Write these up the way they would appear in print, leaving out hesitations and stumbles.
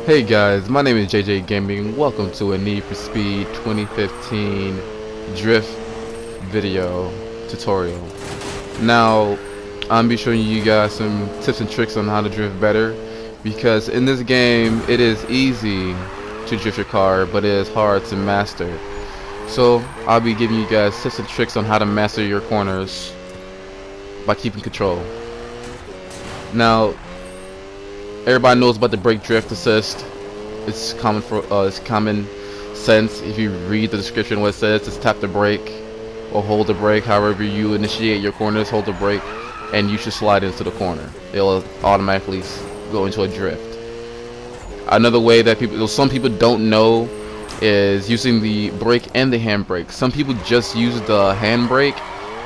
Hey guys, my name is JJ Gaming. Welcome to a Need for Speed 2015 drift video tutorial. Now, I'm be showing you guys some tips and tricks on how to drift better, because in this game it is easy to drift your car, but it is hard to master. So I'll be giving you guys tips and tricks on how to master your corners by keeping control. Now, everybody knows about the brake drift assist. It's common sense. If you read the description, what it says, just tap the brake or hold the brake. However you initiate your corners, hold the brake, and you should slide into the corner. It'll automatically go into a drift. Another way that some people don't know is using the brake and the handbrake. Some people just use the handbrake,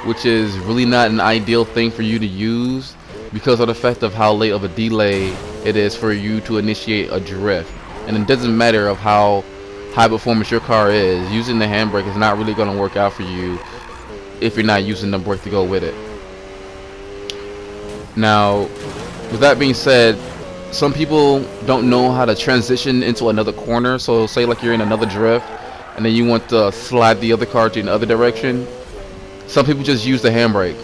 which is really not an ideal thing for you to use because of the fact of how late of a delay it is for you to initiate a drift. And it doesn't matter of how high performance your car is, using the handbrake is not really going to work out for you if you're not using the brake to go with it. Now, with that being said, some people don't know how to transition into another corner. So say like you're in another drift and then you want to slide the other car to another direction. Some people just use the handbrake,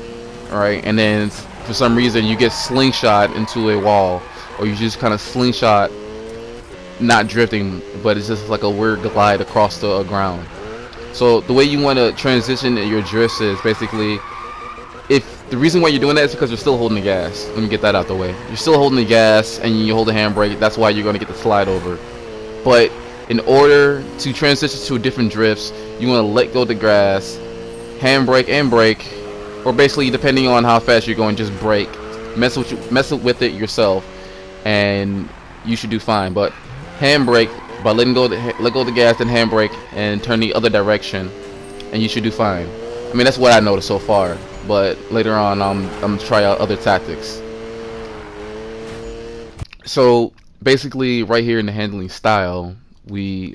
alright, and then for some reason you get slingshot into a wall, or you just kind of slingshot, not drifting, but it's just like a weird glide across the ground. So the way you want to transition your drifts is basically, if the reason why you're doing that is because you're still holding the gas. Let me get that out the way. You're still holding the gas and you hold the handbrake. That's why you're going to get the slide over. But in order to transition to different drifts, you want to let go of the gas, handbrake and brake, or basically depending on how fast you're going, just brake. Mess with it yourself, and you should do fine. But handbrake, by let go of the gas and handbrake and turn the other direction, and you should do fine. I mean, that's what I noticed so far, but later on I'm gonna try out other tactics. So basically right here in the handling style,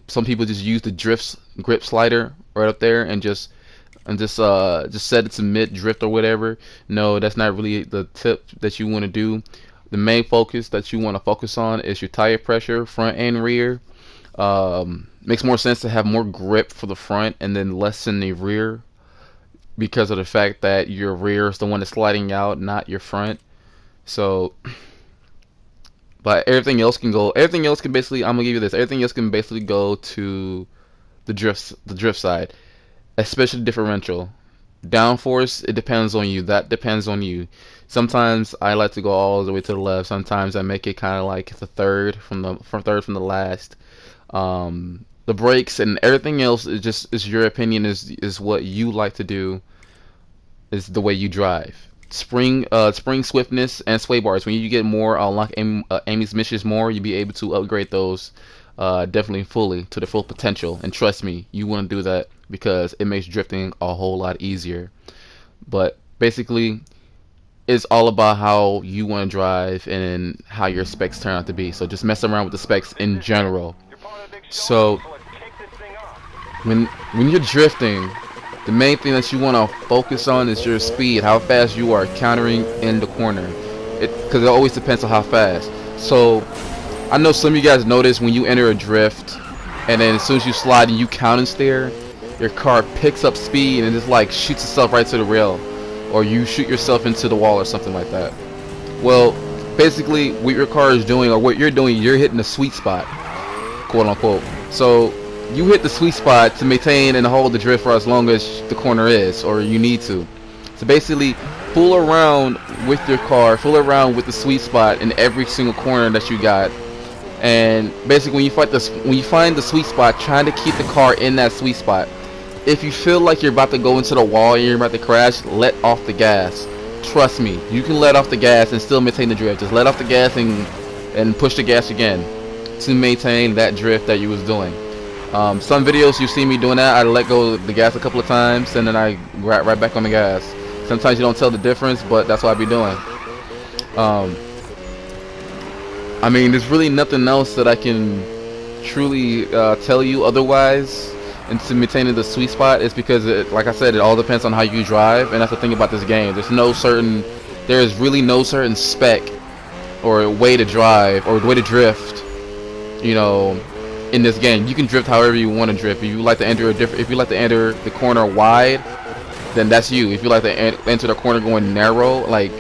some people just use the grip slider right up there and just set it to mid drift or whatever. No, that's not really the tip that you want to do. The main focus that you want to focus on is your tire pressure, front and rear. Makes more sense to have more grip for the front and then less in the rear, because of the fact that your rear is the one that's sliding out, not your front. So, but everything else can basically, I'm gonna give you this. Everything else can basically go to the drift side, especially differential. Downforce, it depends on you. That depends on you. Sometimes I like to go all the way to the left. Sometimes I make it kind of like the third from the last. The brakes and everything else is your opinion. Is what you like to do. Is the way you drive. Spring swiftness and sway bars. When you get more unlock Amy's missions more, you'll be able to upgrade those definitely fully to the full potential. And trust me, you want to do that because it makes drifting a whole lot easier. But basically, it's all about how you want to drive and how your specs turn out to be. So just mess around with the specs in general. So when you're drifting, the main thing that you want to focus on is your speed, how fast you are countering in the corner. Because it always depends on how fast. So I know some of you guys notice when you enter a drift, and then as soon as you slide and you counter steer, your car picks up speed and just like shoots itself right to the rail, or you shoot yourself into the wall or something like that. Well, basically what your car is doing, or what you're doing, you're hitting the sweet spot, quote unquote. So you hit the sweet spot to maintain and hold the drift for as long as the corner is, or you need to. So basically, fool around with your car, fool around with the sweet spot in every single corner that you got. And basically, when you find the sweet spot, trying to keep the car in that sweet spot. If you feel like you're about to go into the wall and you're about to crash, let off the gas. Trust me, you can let off the gas and still maintain the drift. Just let off the gas and push the gas again to maintain that drift that you was doing. Some videos you see me doing that, I let go of the gas a couple of times and then I right back on the gas. Sometimes you don't tell the difference, but that's what I be doing. I mean, there's really nothing else that I can truly tell you otherwise. And to maintaining the sweet spot is because, like I said, it all depends on how you drive, and that's the thing about this game. There is really no certain spec or way to drive or way to drift you know, in this game. You can drift however you want to drift. If you like to enter the corner wide, then that's you. If you like to enter the corner going narrow, like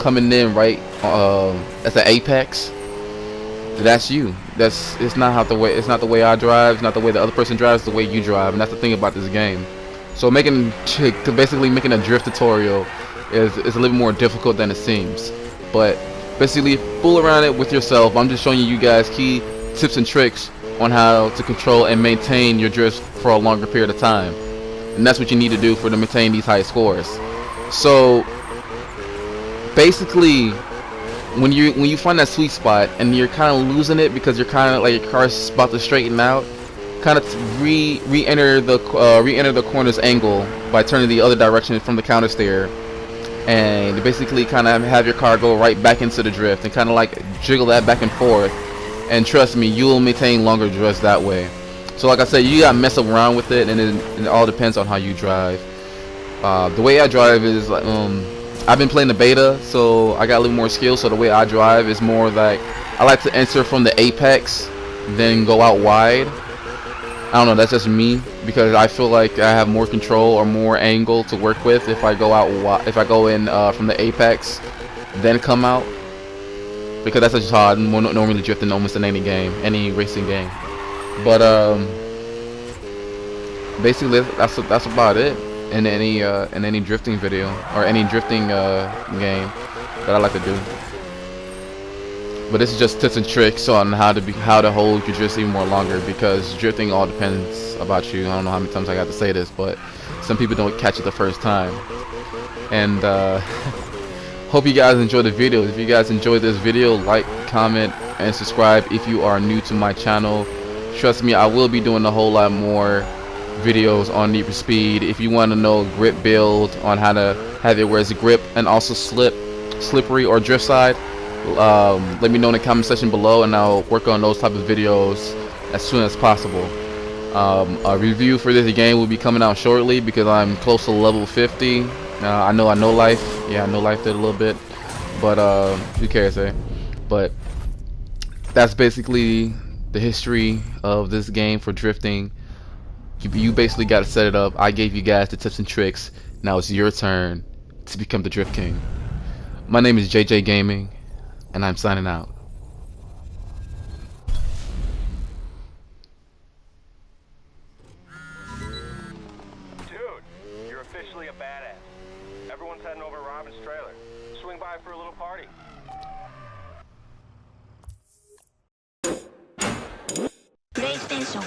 coming in right at the apex, that's you. It's not how the way it's not the way I drive. It's not the way the other person drives. It's the way you drive, and that's the thing about this game. So basically making a drift tutorial is a little more difficult than it seems. But basically, fool around it with yourself. I'm just showing you guys key tips and tricks on how to control and maintain your drifts for a longer period of time, and that's what you need to do to maintain these high scores. So basically, when you find that sweet spot and you're kind of losing it because you're kind of like your car's about to straighten out, kind of re-enter the corner's angle by turning the other direction from the counter steer, and basically kind of have your car go right back into the drift and kind of like jiggle that back and forth. And trust me, you will maintain longer drifts that way. So like I said, you gotta mess around with it, and it all depends on how you drive. The way I drive is like, I've been playing the beta, so I got a little more skill. So the way I drive is more like I like to enter from the apex, then go out wide. I don't know, that's just me, because I feel like I have more control or more angle to work with if I go out if I go in from the apex, then come out, because that's just how I normally drift in almost in any game, any racing game. But basically that's about it in any drifting video or any drifting game that I like to do. But this is just tips and tricks on how to hold your drifts even more longer, because drifting all depends about you. I don't know how many times I got to say this, but some people don't catch it the first time. And hope you guys enjoyed the video. If you guys enjoyed this video, like, comment, and subscribe if you are new to my channel. Trust me, I will be doing a whole lot more videos on Need for Speed. If you want to know grip build, on how to have it where it's grip and also slippery or drift side, let me know in the comment section below, and I'll work on those type of videos as soon as possible. A review for this game will be coming out shortly, because I'm close to level 50. I know life. Yeah, I know life did a little bit, but who cares, eh? But that's basically the history of this game for drifting. You basically got to set it up. I gave you guys the tips and tricks. Now it's your turn to become the Drift King. My name is JJ Gaming, and I'm signing out. Dude, you're officially a badass. Everyone's heading over to Robin's trailer. Swing by for a little party. PlayStation